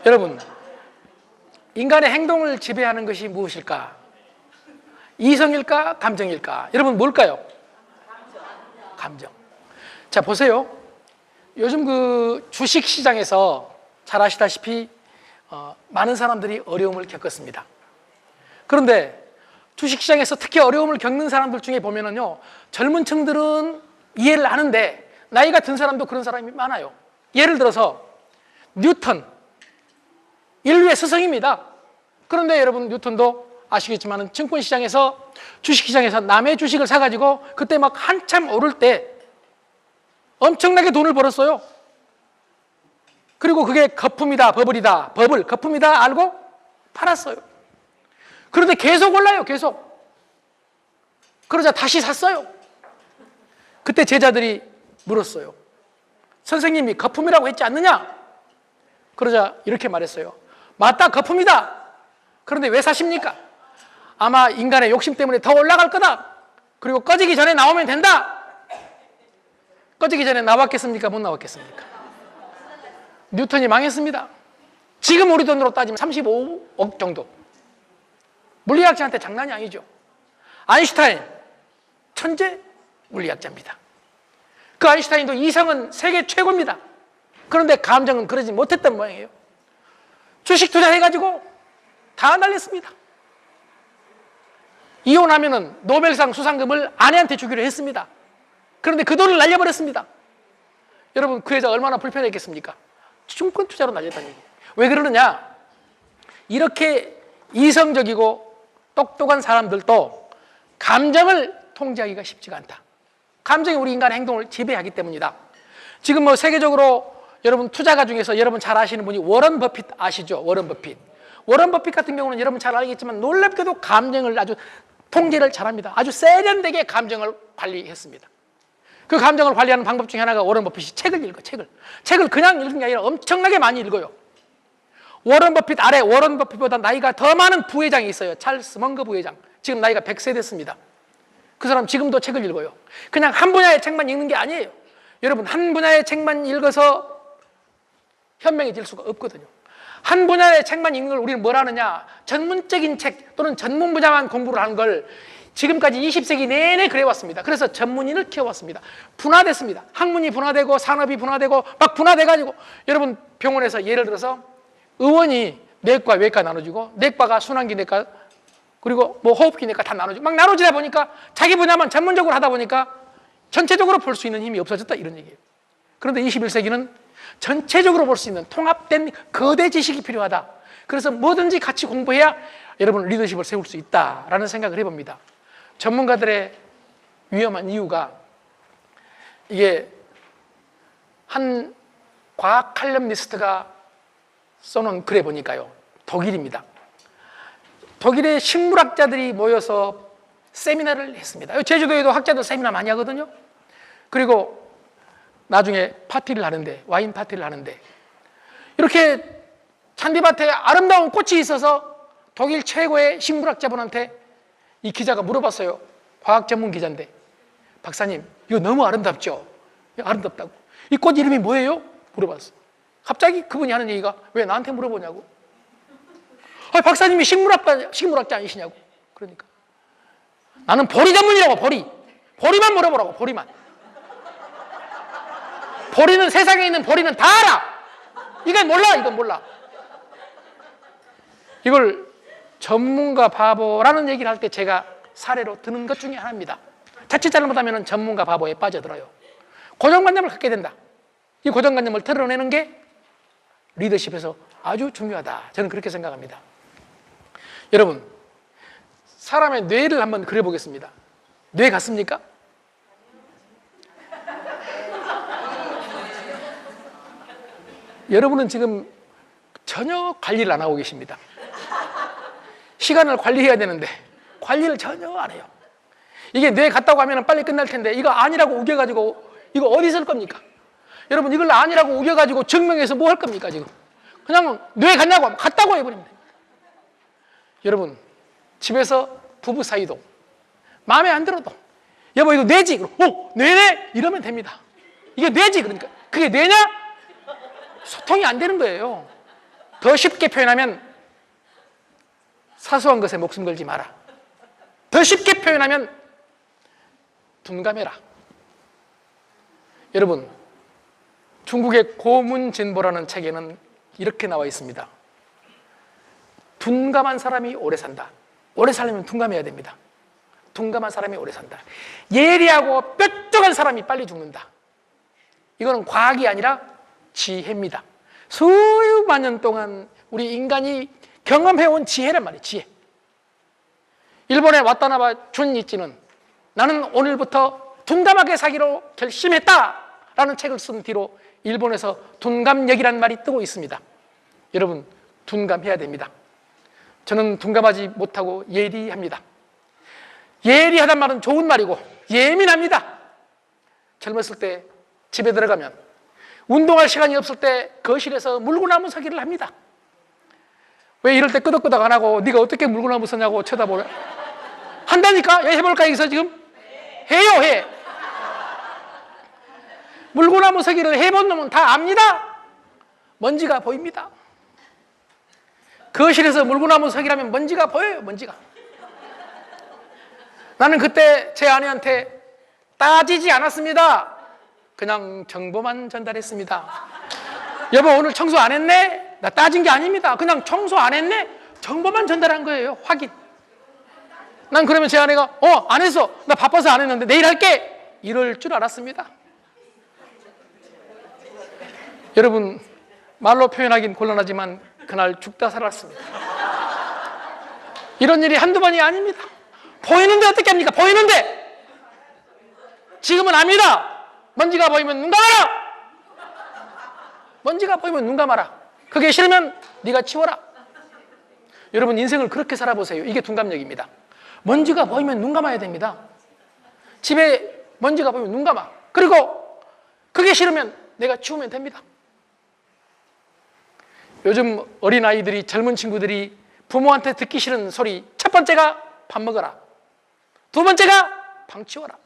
여러분, 인간의 행동을 지배하는 것이 무엇일까? 이성일까? 감정일까? 여러분, 뭘까요? 감정. 자, 보세요. 요즘 그 주식 시장에서 잘 아시다시피 많은 사람들이 어려움을 겪었습니다. 그런데 주식 시장에서 특히 어려움을 겪는 사람들 중에 보면은요, 젊은 층들은 이해를 하는데 나이가 든 사람도 그런 사람이 많아요. 예를 들어서 뉴턴, 인류의 스승입니다. 그런데 여러분, 뉴턴도 아시겠지만 증권시장에서, 주식시장에서 남의 주식을 사가지고 그때 막 한참 오를 때 엄청나게 돈을 벌었어요. 그리고 그게 거품이다, 버블이다, 버블, 거품이다 알고 팔았어요. 그런데 계속 올라요, 계속. 그러자 다시 샀어요. 그때 제자들이 물었어요. 선생님이 거품이라고 했지 않느냐? 그러자 이렇게 말했어요. 맞다, 거품이다. 그런데 왜 사십니까? 아마 인간의 욕심 때문에 더 올라갈 거다. 그리고 꺼지기 전에 나오면 된다. 꺼지기 전에 나왔겠습니까? 못 나왔겠습니까? 뉴턴이 망했습니다. 지금 우리 돈으로 따지면 35억 정도. 물리학자한테 장난이 아니죠. 아인슈타인, 천재 물리학자입니다. 그 아인슈타인도 이성은 세계 최고입니다. 그런데 감정은 그러지 못했던 모양이에요. 주식 투자해가지고 다 날렸습니다. 이혼하면은 노벨상 수상금을 아내한테 주기로 했습니다. 그런데 그 돈을 날려버렸습니다. 여러분, 그 여자 얼마나 불편했겠습니까? 증권 투자로 날렸다는 얘기예요. 왜 그러느냐? 이렇게 이성적이고 똑똑한 사람들도 감정을 통제하기가 쉽지가 않다. 감정이 우리 인간의 행동을 지배하기 때문이다. 지금 뭐 세계적으로 여러분 투자가 중에서 여러분 잘 아시는 분이 워런 버핏 아시죠? 워런 버핏. 워런 버핏 같은 경우는 여러분 잘 알겠지만 놀랍게도 감정을 아주 통제를 잘합니다. 아주 세련되게 감정을 관리했습니다. 그 감정을 관리하는 방법 중에 하나가 워런 버핏이 책을 읽어, 책을 그냥 읽는 게 아니라 엄청나게 많이 읽어요. 워런 버핏 아래 워런 버핏보다 나이가 더 많은 부회장이 있어요. 찰스 먼거 부회장. 지금 나이가 100세 됐습니다. 그 사람 지금도 책을 읽어요. 그냥 한 분야의 책만 읽는 게 아니에요. 여러분, 한 분야의 책만 읽어서 현명해질 수가 없거든요. 한 분야의 책만 읽는 걸 우리는 뭐라 하느냐? 전문적인 책 또는 전문 분야만 공부를 한 걸 지금까지 20세기 내내 그래왔습니다. 그래서 전문인을 키워왔습니다. 분화됐습니다. 학문이 분화되고 산업이 분화되고 막 분화돼가지고 여러분, 병원에서 예를 들어서 의원이 내과, 외과 나눠주고 내과가 순환기 내과 그리고 뭐 호흡기 내과 다 나눠주고 막 나눠지다 보니까 자기 분야만 전문적으로 하다 보니까 전체적으로 볼 수 있는 힘이 없어졌다, 이런 얘기예요. 그런데 21세기는 전체적으로 볼 수 있는 통합된 거대 지식이 필요하다. 그래서 뭐든지 같이 공부해야 여러분 리더십을 세울 수 있다라는 생각을 해봅니다. 전문가들의 위험한 이유가 이게 한 과학 칼럼니스트가 써놓은 글에 보니까요, 독일입니다. 독일의 식물학자들이 모여서 세미나를 했습니다. 제주도에도 학자들 세미나 많이 하거든요. 그리고 나중에 파티를 하는데, 와인 파티를 하는데 이렇게 잔디밭에 아름다운 꽃이 있어서 독일 최고의 식물학자분한테 이 기자가 물어봤어요. 과학 전문 기자인데, 박사님 이거 너무 아름답죠? 아름답다고. 이 꽃 이름이 뭐예요? 물어봤어요. 갑자기 그분이 하는 얘기가 왜 나한테 물어보냐고. 박사님이 식물학자 아니시냐고. 그러니까 나는 보리 전문이라고. 보리만 물어보라고. 보리만. 보리는, 세상에 있는 보리는 다 알아. 이건 몰라. 이걸 전문가 바보라는 얘기를 할 때 제가 사례로 드는 것 중에 하나입니다. 자칫 잘못하면 전문가 바보에 빠져들어요. 고정관념을 갖게 된다. 이 고정관념을 털어내는 게 리더십에서 아주 중요하다. 저는 그렇게 생각합니다. 여러분, 사람의 뇌를 한번 그려보겠습니다. 뇌 같습니까? 여러분은 지금 전혀 관리를 안 하고 계십니다. 시간을 관리해야 되는데 관리를 전혀 안 해요. 이게 뇌 같다고 하면 빨리 끝날 텐데 이거 아니라고 우겨가지고 이거 어디 쓸 겁니까? 여러분, 이걸 아니라고 우겨가지고 증명해서 뭐 할 겁니까? 지금 그냥 뇌 같냐고 하면 같다고 해버립니다. 여러분, 집에서 부부 사이도 마음에 안 들어도 여보 이거 뇌지? 뇌네? 이러면 됩니다. 이게 뇌지? 그러니까 그게 뇌냐? 소통이 안 되는 거예요. 더 쉽게 표현하면 사소한 것에 목숨 걸지 마라. 더 쉽게 표현하면 둔감해라. 여러분, 중국의 고문진보라는 책에는 이렇게 나와 있습니다. 둔감한 사람이 오래 산다. 오래 살려면 둔감해야 됩니다. 둔감한 사람이 오래 산다. 예리하고 뾰족한 사람이 빨리 죽는다. 이거는 과학이 아니라 지혜입니다. 수만 년 동안 우리 인간이 경험해온 지혜란 말이에요. 지혜. 일본의 와타나베 준이치는 나는 오늘부터 둔감하게 살기로 결심했다라는 책을 쓴 뒤로 일본에서 둔감력이라는 말이 뜨고 있습니다. 여러분, 둔감해야 됩니다. 저는 둔감하지 못하고 예리합니다. 예리하단 말은 좋은 말이고 예민합니다. 젊었을 때 집에 들어가면 운동할 시간이 없을 때 거실에서 물구나무 서기를 합니다. 왜 이럴 때 끄덕끄덕 안 하고 네가 어떻게 물구나무 서냐고 쳐다보래? 한다니까? 해볼까 여기서 지금? 해요, 해. 물구나무 서기를 해본 놈은 다 압니다. 먼지가 보입니다. 거실에서 물구나무 서기라면 먼지가 보여요, 먼지가. 나는 그때 제 아내한테 따지지 않았습니다. 그냥 정보만 전달했습니다. 여보, 오늘 청소 안 했네? 나 따진 게 아닙니다. 그냥 청소 안 했네? 정보만 전달한 거예요, 확인. 난 그러면 제 아내가 안 했어. 나 바빠서 안 했는데 내일 할게. 이럴 줄 알았습니다. 여러분, 말로 표현하긴 곤란하지만 그날 죽다 살았습니다. 이런 일이 한두 번이 아닙니다. 보이는데 어떻게 합니까? 보이는데! 지금은 압니다. 먼지가 보이면 눈 감아라! 먼지가 보이면 눈 감아라. 그게 싫으면 네가 치워라. 여러분, 인생을 그렇게 살아보세요. 이게 둔감력입니다. 먼지가 보이면 눈 감아야 됩니다. 집에 먼지가 보이면 눈 감아. 그리고 그게 싫으면 내가 치우면 됩니다. 요즘 어린아이들이, 젊은 친구들이 부모한테 듣기 싫은 소리, 첫 번째가 밥 먹어라. 두 번째가 방 치워라.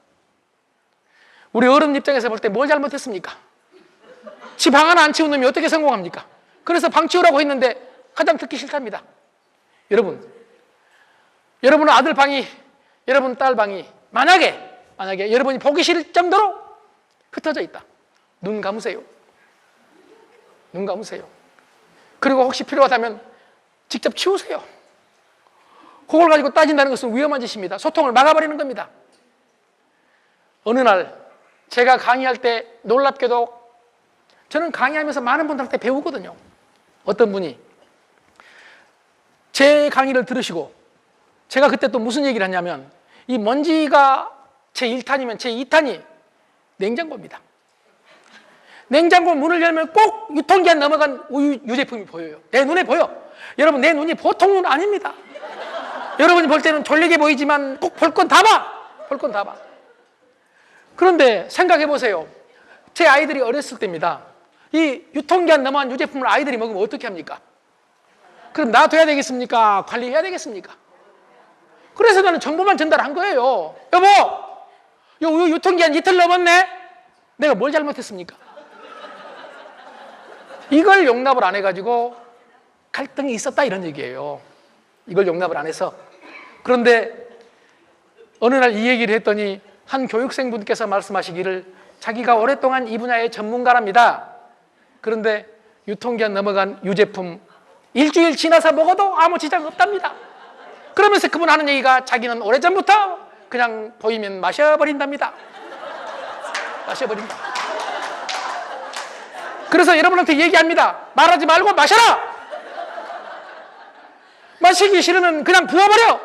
우리 어른 입장에서 볼 때 뭘 잘못했습니까? 지 방 하나 안 치운 놈이 어떻게 성공합니까? 그래서 방 치우라고 했는데 가장 듣기 싫답니다. 여러분, 여러분의 아들 방이, 여러분 딸 방이 만약에 여러분이 보기 싫을 정도로 흩어져 있다. 눈 감으세요. 눈 감으세요. 그리고 혹시 필요하다면 직접 치우세요. 그걸 가지고 따진다는 것은 위험한 짓입니다. 소통을 막아버리는 겁니다. 어느 날 제가 강의할 때 놀랍게도 저는 강의하면서 많은 분들한테 배우거든요. 어떤 분이 제 강의를 들으시고 제가 그때 또 무슨 얘기를 하냐면 이 먼지가 제 1탄이면 제 2탄이 냉장고입니다. 냉장고 문을 열면 꼭 유통기한 넘어간 우유 유제품이 보여요. 내 눈에 보여. 여러분, 내 눈이 보통 눈 아닙니다. 여러분이 볼 때는 졸리게 보이지만 꼭 볼 건 다 봐. 볼 건 다 봐. 그런데 생각해 보세요. 제 아이들이 어렸을 때입니다. 이 유통기한 넘어간 유제품을 아이들이 먹으면 어떻게 합니까? 그럼 놔둬야 되겠습니까? 관리해야 되겠습니까? 그래서 나는 정보만 전달한 거예요. 여보, 요 우유 유통기한 이틀 넘었네? 내가 뭘 잘못했습니까? 이걸 용납을 안 해가지고 갈등이 있었다, 이런 얘기예요. 이걸 용납을 안 해서. 그런데 어느 날 이 얘기를 했더니 한 교육생분께서 말씀하시기를 자기가 오랫동안 이 분야의 전문가랍니다. 그런데 유통기한 넘어간 유제품 일주일 지나서 먹어도 아무 지장 없답니다. 그러면서 그분 하는 얘기가 자기는 오래전부터 그냥 보이면 마셔버린답니다. 마셔버린다. 그래서 여러분한테 얘기합니다. 말하지 말고 마셔라. 마시기 싫으면 그냥 부어버려.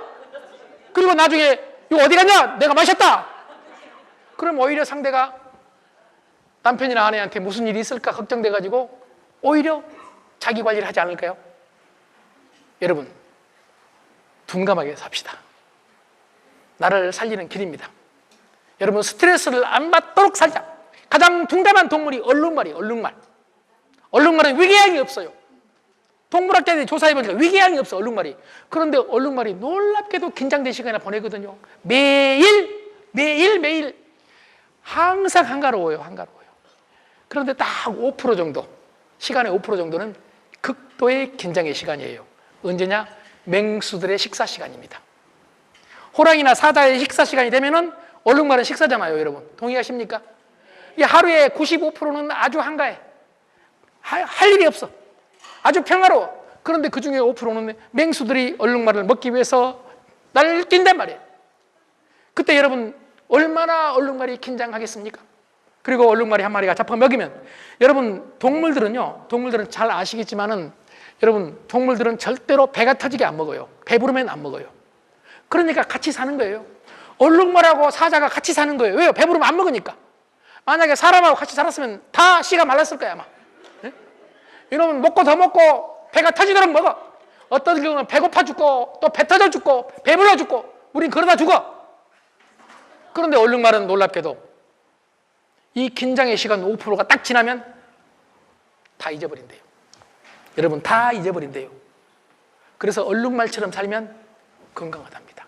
그리고 나중에 이거 어디 갔냐? 내가 마셨다. 그럼 오히려 상대가 남편이나 아내한테 무슨 일이 있을까 걱정돼가지고 오히려 자기 관리를 하지 않을까요? 여러분, 둔감하게 삽시다. 나를 살리는 길입니다. 여러분, 스트레스를 안 받도록 살자. 가장 둔감한 동물이 얼룩말이에요. 얼룩말. 얼룩말은 위궤양이 없어요. 동물학자들이 조사해보니까 위궤양이 없어, 얼룩말이. 그런데 얼룩말이 놀랍게도 긴장된 시간이나 보내거든요. 매일 항상 한가로워요. 한가로워요. 그런데 딱 5% 정도, 시간의 5% 정도는 극도의 긴장의 시간이에요. 언제냐? 맹수들의 식사 시간입니다. 호랑이나 사자의 식사 시간이 되면은 얼룩말은 식사잖아요, 여러분. 동의하십니까? 이 하루에 95%는 아주 한가해. 할 일이 없어. 아주 평화로워. 그런데 그 중에 5%는 맹수들이 얼룩말을 먹기 위해서 날뛴단 말이에요. 그때 여러분 얼마나 얼룩말이 긴장하겠습니까? 그리고 얼룩말이 한 마리가 잡혀 먹이면, 여러분 동물들은 잘 아시겠지만은, 여러분 동물들은 절대로 배가 터지게 안 먹어요. 배부르면 안 먹어요. 그러니까 같이 사는 거예요. 얼룩말하고 사자가 같이 사는 거예요. 왜요? 배부르면 안 먹으니까. 만약에 사람하고 같이 살았으면 다 씨가 말랐을 거야 아마. 네? 이러면 먹고 더 먹고 배가 터지도록 먹어. 어떤 경우는 배고파 죽고 또 배 터져 죽고 배불러 죽고 우린 그러다 죽어. 그런데 얼룩말은 놀랍게도 이 긴장의 시간 5%가 딱 지나면 다 잊어버린대요. 여러분 다 잊어버린대요. 그래서 얼룩말처럼 살면 건강하답니다.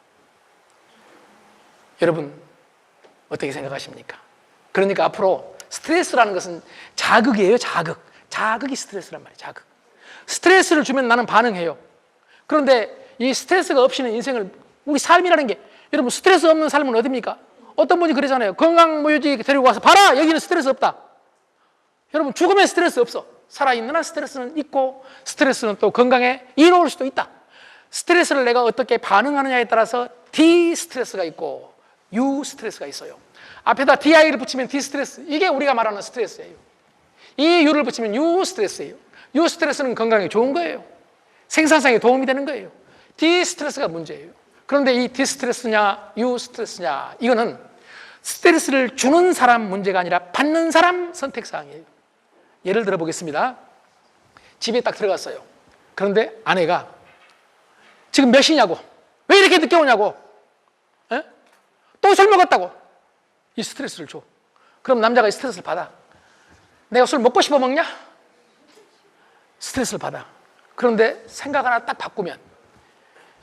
여러분 어떻게 생각하십니까? 그러니까 앞으로 스트레스라는 것은 자극이에요. 자극이 스트레스란 말이에요. 자극. 스트레스를 주면 나는 반응해요. 그런데 이 스트레스가 없이는 인생을, 우리 삶이라는 게, 여러분 스트레스 없는 삶은 어딥니까? 어떤 분이 그러잖아요. 건강무휴지 데리고 와서 봐라, 여기는 스트레스 없다. 여러분 죽으면 스트레스 없어. 살아있는 한 스트레스는 있고, 스트레스는 또 건강에 이로울 수도 있다. 스트레스를 내가 어떻게 반응하느냐에 따라서 디스트레스가 있고 유스트레스가 있어요. 앞에다 di를 붙이면 디스트레스, 이게 우리가 말하는 스트레스예요. 이 u를 붙이면 유스트레스예요. 유스트레스는 건강에 좋은 거예요. 생산성에 도움이 되는 거예요. 디스트레스가 문제예요. 그런데 이 디스트레스냐 유스트레스냐, 이거는 스트레스를 주는 사람 문제가 아니라 받는 사람 선택사항이에요. 예를 들어 보겠습니다. 집에 딱 들어갔어요. 그런데 아내가 지금 몇 시냐고, 왜 이렇게 늦게 오냐고, 또 술 먹었다고, 이 스트레스를 줘. 그럼 남자가 이 스트레스를 받아. 내가 술 먹고 싶어 먹냐? 스트레스를 받아. 그런데 생각 하나 딱 바꾸면,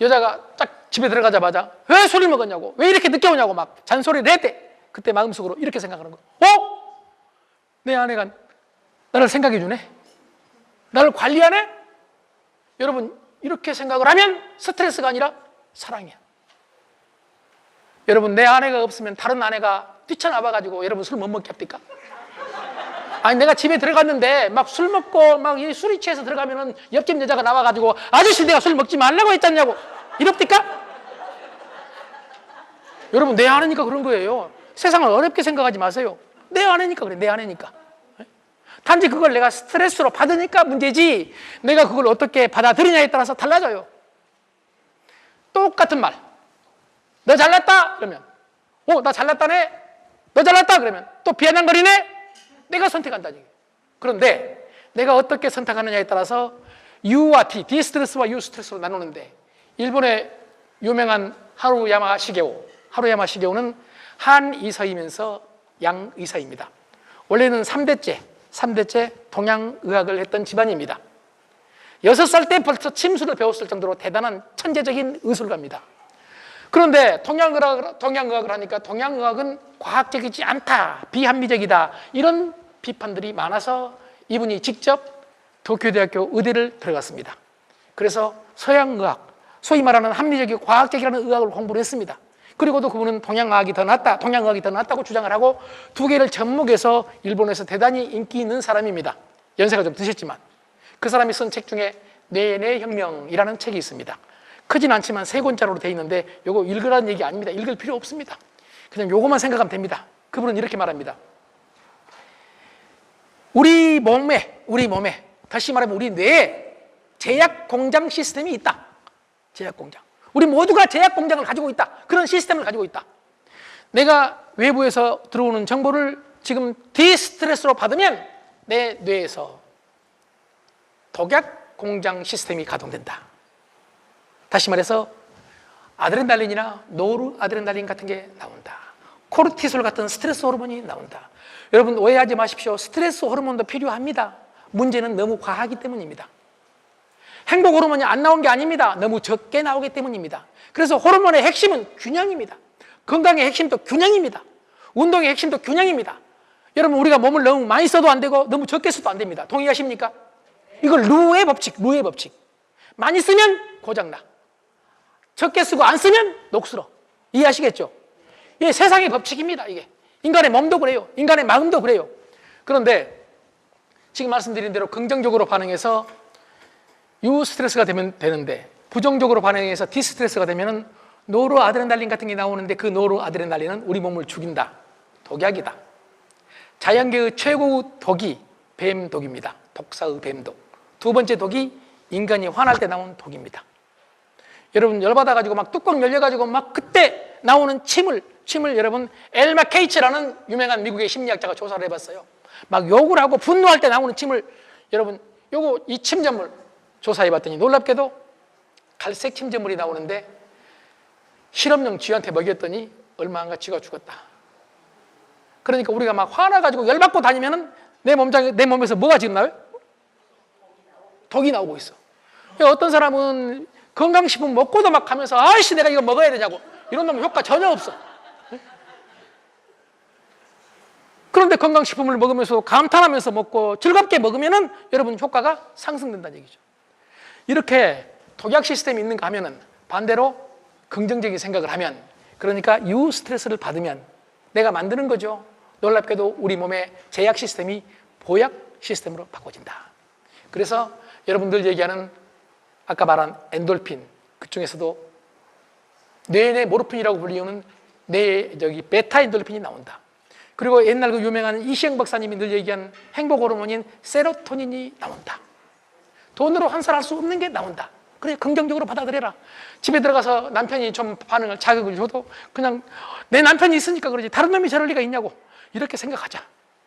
여자가 딱 집에 들어가자마자 왜 술을 먹었냐고, 왜 이렇게 늦게 오냐고 막 잔소리를 했대. 그때 마음속으로 이렇게 생각하는 거. 내 아내가 나를 생각해 주네? 나를 관리하네? 여러분 이렇게 생각을 하면 스트레스가 아니라 사랑이야. 여러분 내 아내가 없으면 다른 아내가 뛰쳐나와가지고 여러분 술 못 먹게 합니까? 아니 내가 집에 들어갔는데 막 술 먹고 막 술이 취해서 들어가면은 옆집 여자가 나와가지고 아저씨 내가 술 먹지 말라고 했잖냐고 이럽니까? 여러분 내 아내니까 그런 거예요. 세상을 어렵게 생각하지 마세요. 내 아내니까 그래. 내 아내니까. 단지 그걸 내가 스트레스로 받으니까 문제지, 내가 그걸 어떻게 받아들이냐에 따라서 달라져요. 똑같은 말, 너 잘났다 그러면 나 잘났다네. 너 잘났다 그러면 또 비아냥거리네. 내가 선택한다니. 그런데 내가 어떻게 선택하느냐에 따라서 U와 T, 디스트레스와 유스트레스로 나누는데, 일본의 유명한 하루야마 시게오는 한의사이면서 양의사입니다. 원래는 3대째 동양의학을 했던 집안입니다. 6살 때부터 침수를 배웠을 정도로 대단한 천재적인 의술가입니다. 그런데 동양의학을 하니까 동양의학은 과학적이지 않다, 비합리적이다, 이런 비판들이 많아서 이분이 직접 도쿄대학교 의대를 들어갔습니다. 그래서 서양의학, 소위 말하는 합리적이고 과학적이라는 의학을 공부를 했습니다. 그리고도 그분은 동양의학이 더 낫다고 주장을 하고 두 개를 접목해서 일본에서 대단히 인기 있는 사람입니다. 연세가 좀 드셨지만. 그 사람이 쓴 책 중에 뇌의 혁명이라는 책이 있습니다. 크진 않지만 3권짜리로 되어 있는데 요거 읽으라는 얘기 아닙니다. 읽을 필요 없습니다. 그냥 요거만 생각하면 됩니다. 그분은 이렇게 말합니다. 우리 몸에 다시 말하면 우리 뇌에 제약 공장 시스템이 있다. 제약 공장. 우리 모두가 제약 공장을 가지고 있다. 그런 시스템을 가지고 있다. 내가 외부에서 들어오는 정보를 지금 디스트레스로 받으면 내 뇌에서 독약 공장 시스템이 가동된다. 다시 말해서 아드레날린이나 노르아드레날린 같은 게 나온다. 코르티솔 같은 스트레스 호르몬이 나온다. 여러분 오해하지 마십시오. 스트레스 호르몬도 필요합니다. 문제는 너무 과하기 때문입니다. 행복 호르몬이 안 나온 게 아닙니다. 너무 적게 나오기 때문입니다. 그래서 호르몬의 핵심은 균형입니다. 건강의 핵심도 균형입니다. 운동의 핵심도 균형입니다. 여러분 우리가 몸을 너무 많이 써도 안 되고 너무 적게 써도 안 됩니다. 동의하십니까? 이걸 루의 법칙, 루의 법칙. 많이 쓰면 고장나. 적게 쓰고 안 쓰면 녹슬어. 이해하시겠죠? 이게 세상의 법칙입니다, 이게. 인간의 몸도 그래요. 인간의 마음도 그래요. 그런데 지금 말씀드린 대로 긍정적으로 반응해서 유스트레스가 되면 되는데, 부정적으로 반응해서 디스트레스가 되면은 노르아드레날린 같은 게 나오는데, 그 노르아드레날린은 우리 몸을 죽인다. 독약이다. 자연계의 최고 독이 뱀독입니다. 독사의 뱀독. 두 번째 독이 인간이 화날 때 나오는 독입니다. 여러분 열받아가지고 막 뚜껑 열려가지고 막 그때 나오는 침을 여러분 엘마 케이츠라는 유명한 미국의 심리학자가 조사를 해봤어요. 막 욕을 하고 분노할 때 나오는 침을 여러분 이 침전물 조사해봤더니 놀랍게도 갈색 침전물이 나오는데 실험용 쥐한테 먹였더니 얼마 안 가 쥐가 죽었다. 그러니까 우리가 막 화나가지고 열받고 다니면은 내 몸에서 뭐가 지금 나와요? 독이 나오고 있어. 어떤 사람은 건강식품 먹고도 막 하면서 아이씨 내가 이거 먹어야 되냐고, 이런 놈은 효과 전혀 없어. 그런데 건강식품을 먹으면서 감탄하면서 먹고 즐겁게 먹으면은 여러분 효과가 상승된다는 얘기죠. 이렇게 독약 시스템이 있는가 하면은 반대로 긍정적인 생각을 하면, 그러니까 유스트레스를 받으면 내가 만드는 거죠. 놀랍게도 우리 몸의 제약 시스템이 보약 시스템으로 바꿔진다. 그래서 여러분들 얘기하는 아까 말한 엔돌핀, 그 중에서도 뇌내 모르핀이라고 불리우는 베타 엔돌핀이 나온다. 그리고 옛날 그 유명한 이시영 박사님이 늘 얘기한 행복 호르몬인 세로토닌이 나온다. 돈으로 환산할 수 없는 게 나온다. 그래, 긍정적으로 받아들여라. 집에 들어가서 남편이 좀 자극을 줘도 그냥 내 남편이 있으니까 그러지 다른 놈이 저럴 리가 있냐고 이렇게 생각하자.